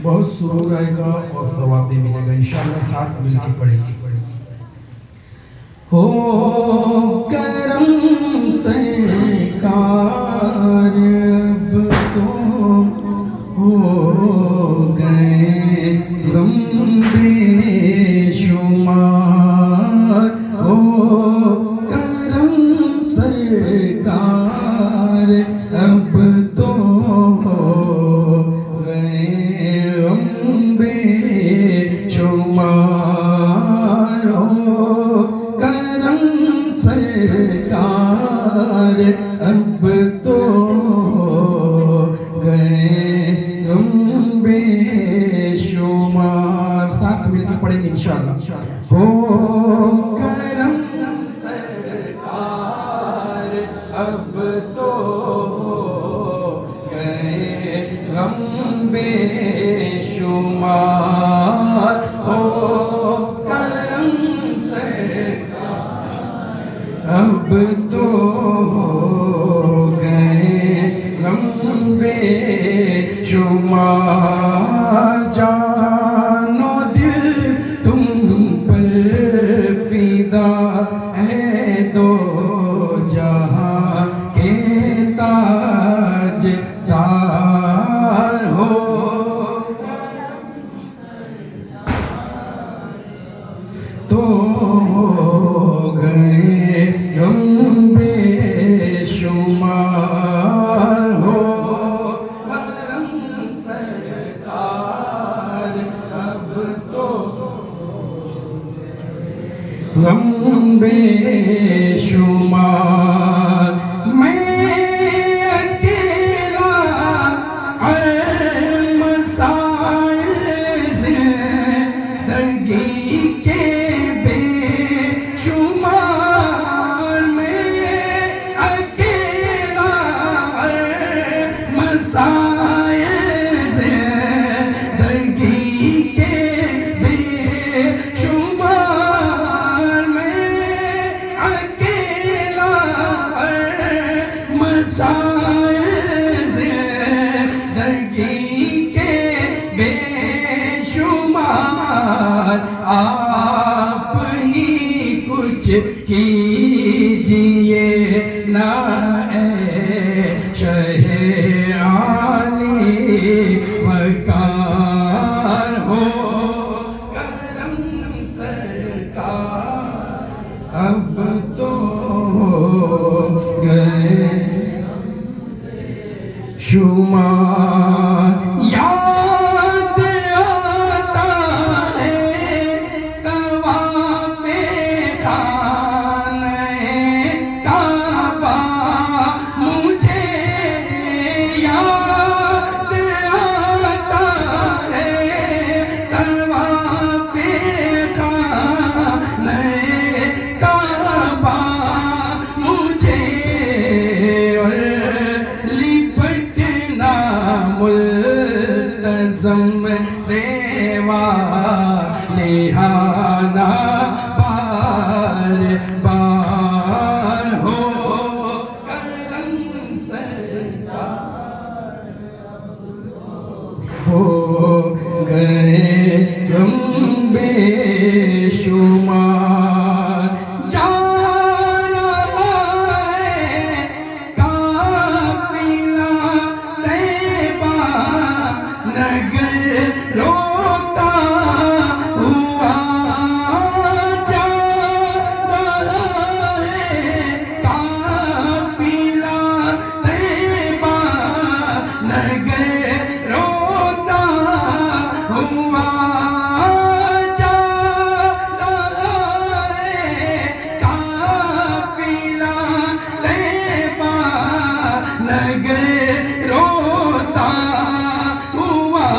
بہت سرور آئے گا اور ثواب بھی ملے گا انشاءاللہ. ساتھ مل کے پڑھیں گے. ہو کرم سرکار اب تو ہو گئے غم بے شمار. ہو کرم سرکار اب تو ہو گئے غم بے شمار. ہو کرم سرکار اب تو گئے غم بے شمار. ساتھ مل کے پڑھیں گے انشاءاللہ. ہو کرم سرکار اب تو گئے غم بے شمار. ہو کرم اب تو ہو گئے غم بے شمار. جان و دل تم پر فدا ہے دو جہاں کے تاج دار. ہو تو ہو گئے غم بے شمار. ہو کرم سرکار اب تو غم بے شمار. میں اکیلا مسائل زندگی کے بے شمار. میں اکیلا مسائل زندگی کے بے شمار. میں اکیلا مسائل زندگی کے بے شمار. آپ ہی کچھ کیجئے نا اے شہ عالی وقار. ہو کرم سرکار اب تو ہو گئے شمار. یاد آتا ہے طواف خانہ کعبہ مجھے. یاد آتا ہے طواف خانہ کعبہ مجھے. اور لپٹنا ملتزم سیوا نہانا بار بار. ہو کرم سرکار ہو گئے غم بے شمار. جا رہا ہے قافلہ طیبہ نگر روتا ہوا. جا رہا ہے قافلہ طیبہ نگر روتا ہوا. جا رہا ہے قافلہ طیبہ نگر روتا ہوا.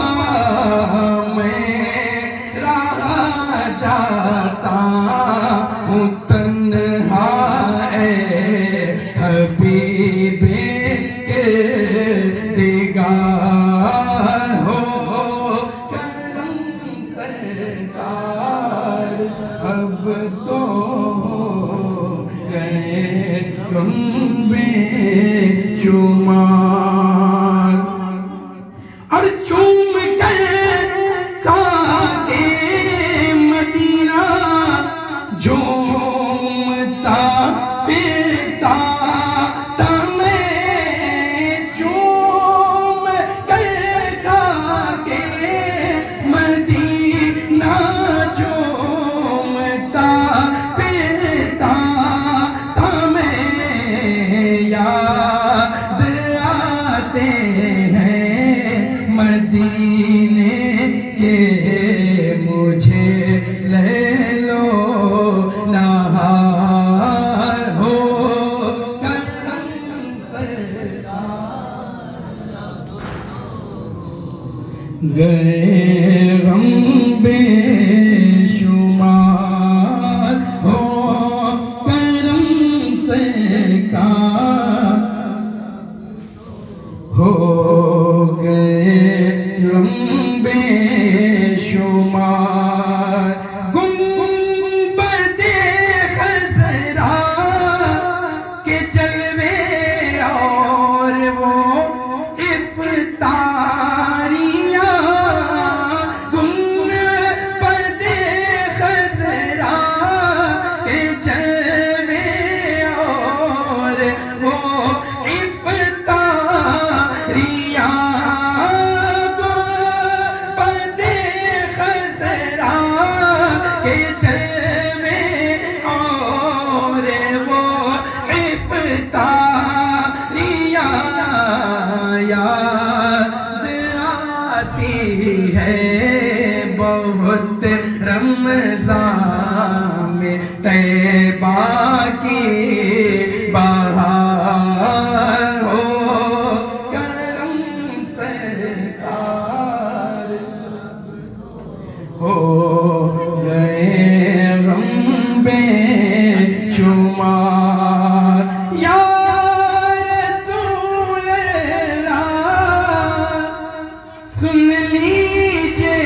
مدینے کے مجھے لے لو نہار ہو کرم سرکار گئے غم بے شمار ہو کرم سرکار ہو گئے غم بے شمار گنبد خضرا کے جلوے اور وہ افطاریاں گنبد خضرا کے جلوے اور وہ بہت رمضان میں طیبہ کی بہار ہو کرم سرکار ہو گئے غم بے شمار یا رسول اللہ سن لیجئے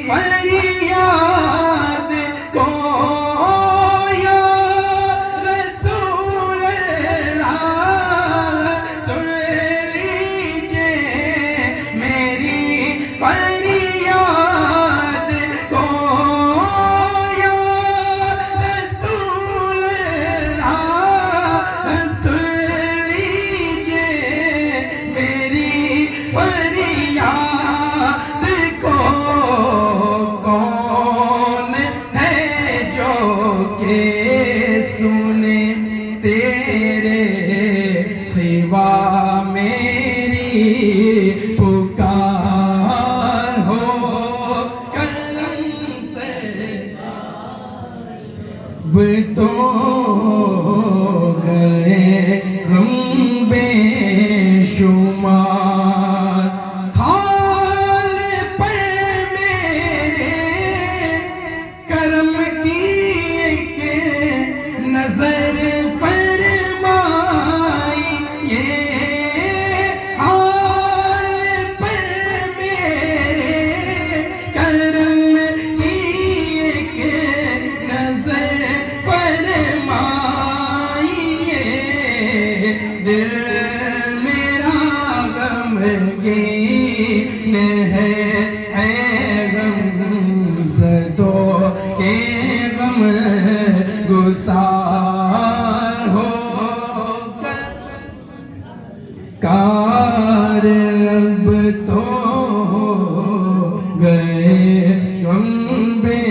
فریاد کو یا رسول اللہ سن لیجئے میری فریاد کو یا رسول اللہ سن لیجئے میری فریاد کو سنے تیرے سوا میری پکار ہو کرم سرکار اب تو گئے غم بے شمار حال پر میرے کرم کی نظر فرمائی یہ حال پر میرے کرم کی ایک نظر فرمائی دل میرا غمگین ہے غم زدوں کے غم گسار ہو کار اب تو گئے غم بے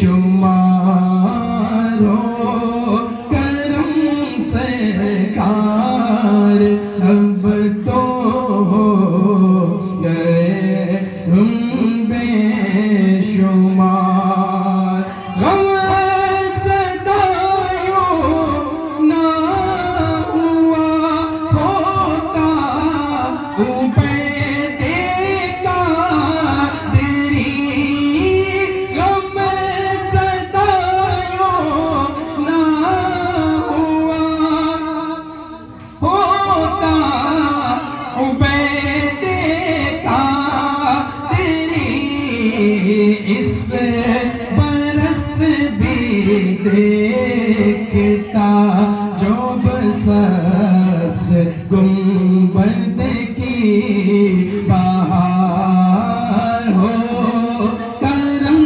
شمار ہو کرم سرکار اب تو گئے غم بے شمار اس برس بھی دیکھتا جو سبز گنبد کی بہار ہو کرم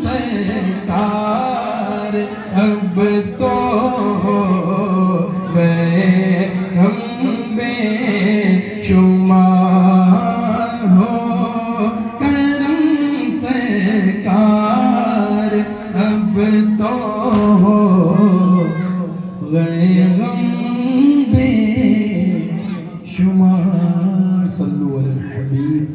سرکار اب تو گئے ہم بے شمار ہو سرکار اب تو غم بے شمار صلو علی الحبیب